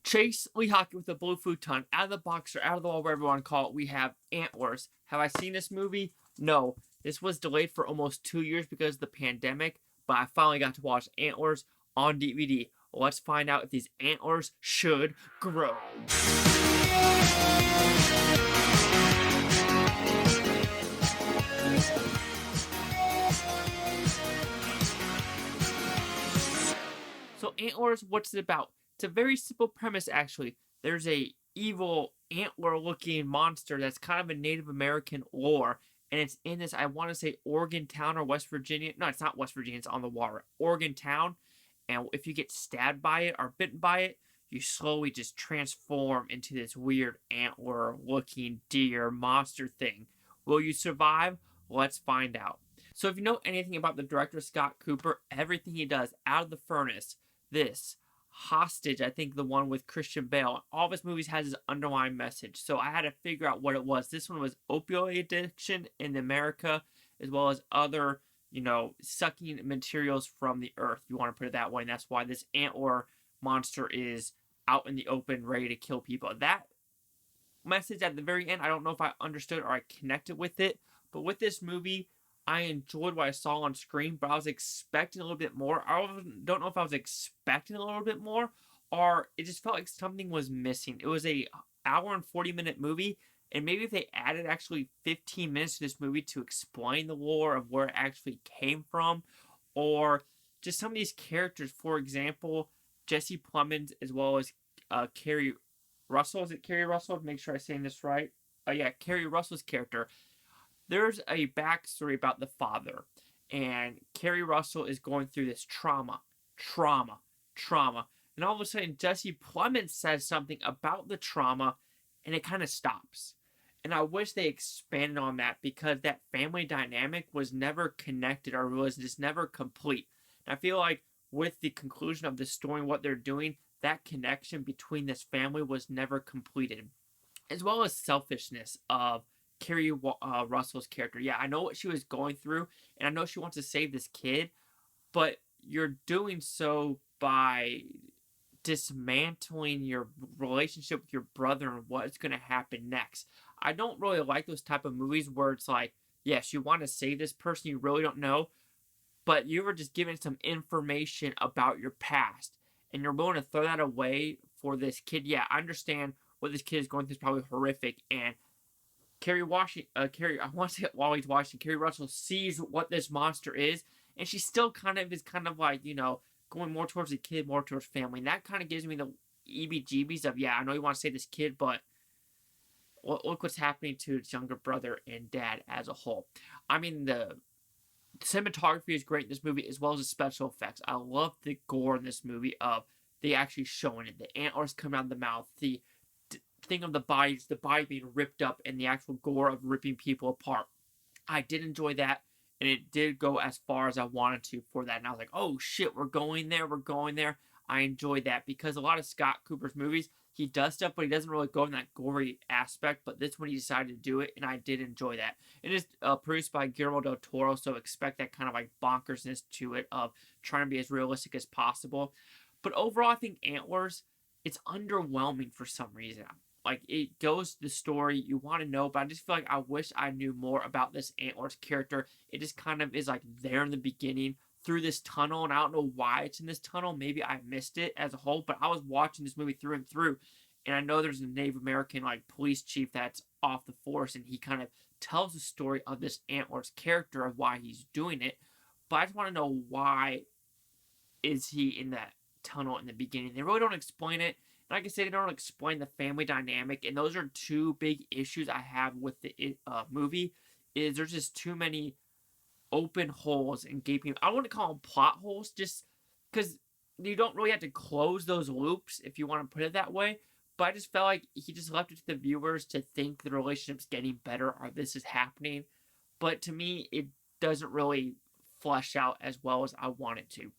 Chase Lee Hockey with the blue futon, out of the box or out of the wall, whatever you want to call it. We have Antlers. Have I seen this movie? No. This was delayed for almost 2 years because of the pandemic, but I finally got to watch Antlers on DVD. Let's find out if these antlers should grow. So Antlers, what's it about? It's a very simple premise, actually. There's a evil antler-looking monster that's kind of a Native American lore, and it's in this, I want to say, Oregon town or West Virginia. No, it's not West Virginia. It's on the water. Oregon town, and if you get stabbed by it or bitten by it, you slowly just transform into this weird antler-looking deer monster thing. Will you survive? Let's find out. So if you know anything about the director Scott Cooper, everything he does, Out of the Furnace, this, Hostage, I think the one with Christian Bale, all of his movies has his underlying message. So I had to figure out what it was. This one was opioid addiction in America, as well as other, sucking materials from the earth. You want to put it that way. And that's why this antler monster is out in the open, ready to kill people. That message at the very end, I don't know if I understood or I connected with it. But with this movie, I enjoyed what I saw on screen, but I was expecting a little bit more. I don't know if I was expecting a little bit more, or it just felt like something was missing. It was a hour and 40-minute movie, and maybe if they added actually 15 minutes to this movie to explain the lore of where it actually came from, or just some of these characters, for example, Jesse Plemons, as well as Keri Russell. Is it Keri Russell? Make sure I'm saying this right. Yeah, Keri Russell's character. There's a backstory about the father, and Keri Russell is going through this trauma, and all of a sudden Jesse Plemons says something about the trauma, and it kind of stops. And I wish they expanded on that because that family dynamic was never connected or was just never complete. And I feel like with the conclusion of the story and what they're doing, that connection between this family was never completed, as well as selfishness of Keri Russell's character. Yeah, I know what she was going through, and I know she wants to save this kid, but you're doing so by dismantling your relationship with your brother and what's going to happen next. I don't really like those type of movies where it's like, yes, you want to save this person you really don't know, but you were just given some information about your past, and you're willing to throw that away for this kid. Yeah, I understand what this kid is going through is probably horrific, and Keri Russell sees what this monster is, and she still kind of like, going more towards the kid, more towards family. And that kind of gives me the EBGBs of, yeah, I know you want to save this kid, but look what's happening to his younger brother and dad as a whole. I mean, the cinematography is great in this movie, as well as the special effects. I love the gore in this movie of they actually showing it. The antlers coming out of the mouth, the thing of the body being ripped up, and the actual gore of ripping people apart. I did enjoy that, and it did go as far as I wanted to for that. And I was like, oh shit, we're going there. I enjoyed that because a lot of Scott Cooper's movies, he does stuff, but he doesn't really go in that gory aspect. But this one, he decided to do it, and I did enjoy that. It is produced by Guillermo del Toro, so expect that kind of like bonkersness to it of trying to be as realistic as possible. But overall, I think Antlers, it's underwhelming for some reason. Like, it goes to the story you want to know, but I just feel like I wish I knew more about this Antlers character. It just kind of is like there in the beginning through this tunnel, and I don't know why it's in this tunnel. Maybe I missed it as a whole, but I was watching this movie through and through, and I know there's a Native American like police chief that's off the force, and he kind of tells the story of this Antlers character of why he's doing it. But I just want to know, why is he in that tunnel in the beginning? They really don't explain it. Like I said, they don't explain the family dynamic, and those are two big issues I have with the movie. Is there's just too many open holes and gaping. I wouldn't call them plot holes, just because you don't really have to close those loops if you want to put it that way. But I just felt like he just left it to the viewers to think the relationship's getting better or this is happening. But to me, it doesn't really flesh out as well as I want it to.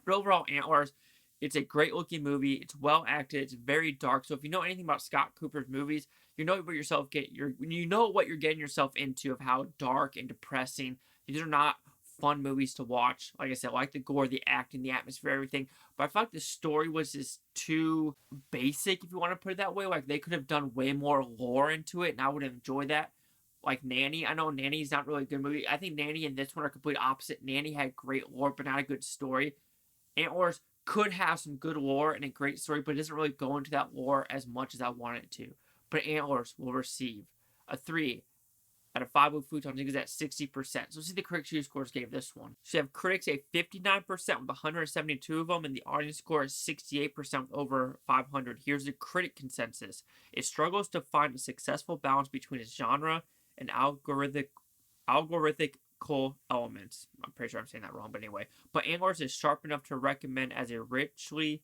But overall, Antlers, it's a great looking movie. It's well acted. It's very dark. So if you know anything about Scott Cooper's movies, you know what you're getting yourself into of how dark and depressing. These are not fun movies to watch. Like I said, I like the gore, the acting, the atmosphere, everything. But I felt like the story was just too basic, if you want to put it that way. Like, they could have done way more lore into it, and I would have enjoyed that. Like Nanny, I know Nanny's not really a good movie. I think Nanny and this one are complete opposite. Nanny had great lore, but not a good story. Antlers could have some good lore and a great story, but it doesn't really go into that lore as much as I want it to. But Antlers will receive a 3 out of 5 with Futon. I think it's at 60%. So let's see the critics' review scores gave this one. So you have critics a 59% with 172 of them, and the audience score is 68% with over 500. Here's the critic consensus. It struggles to find a successful balance between its genre and algorithmical elements. I'm pretty sure I'm saying that wrong, but anyway. But Antlers is sharp enough to recommend as a richly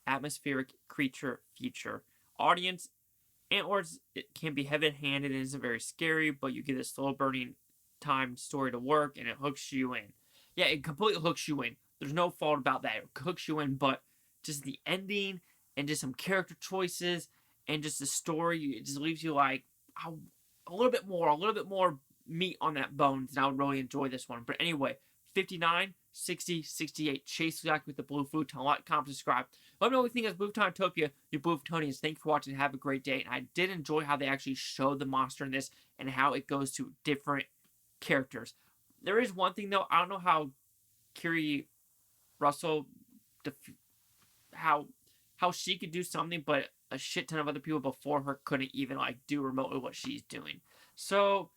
atmospheric creature feature. Audience, Antlers, it can be heavy-handed and isn't very scary, but you get a slow-burning time story to work, and it hooks you in. Yeah, it completely hooks you in. There's no fault about that. It hooks you in, but just the ending and just some character choices and just the story, it just leaves you like, a little bit more meat on that bones, and I would really enjoy this one. But anyway, 59, 60, 68. Chase Jack with the Blue Futon. Like, comment, subscribe. Let me know what you think of Blue Futopia, your Blue Futonians. Thank you for watching. Have a great day. And I did enjoy how they actually showed the monster in this and how it goes to different characters. There is one thing, though. I don't know how Keri Russell, how she could do something, but a shit ton of other people before her couldn't even like do remotely what she's doing. So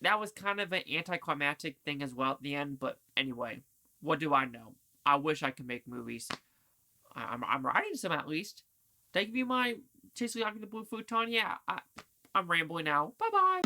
that was kind of an anticlimactic thing as well at the end. But anyway, what do I know? I wish I could make movies. I'm writing some at least. Did I give you my Chase Jack the Blue Futon? Yeah, I'm rambling now. Bye bye.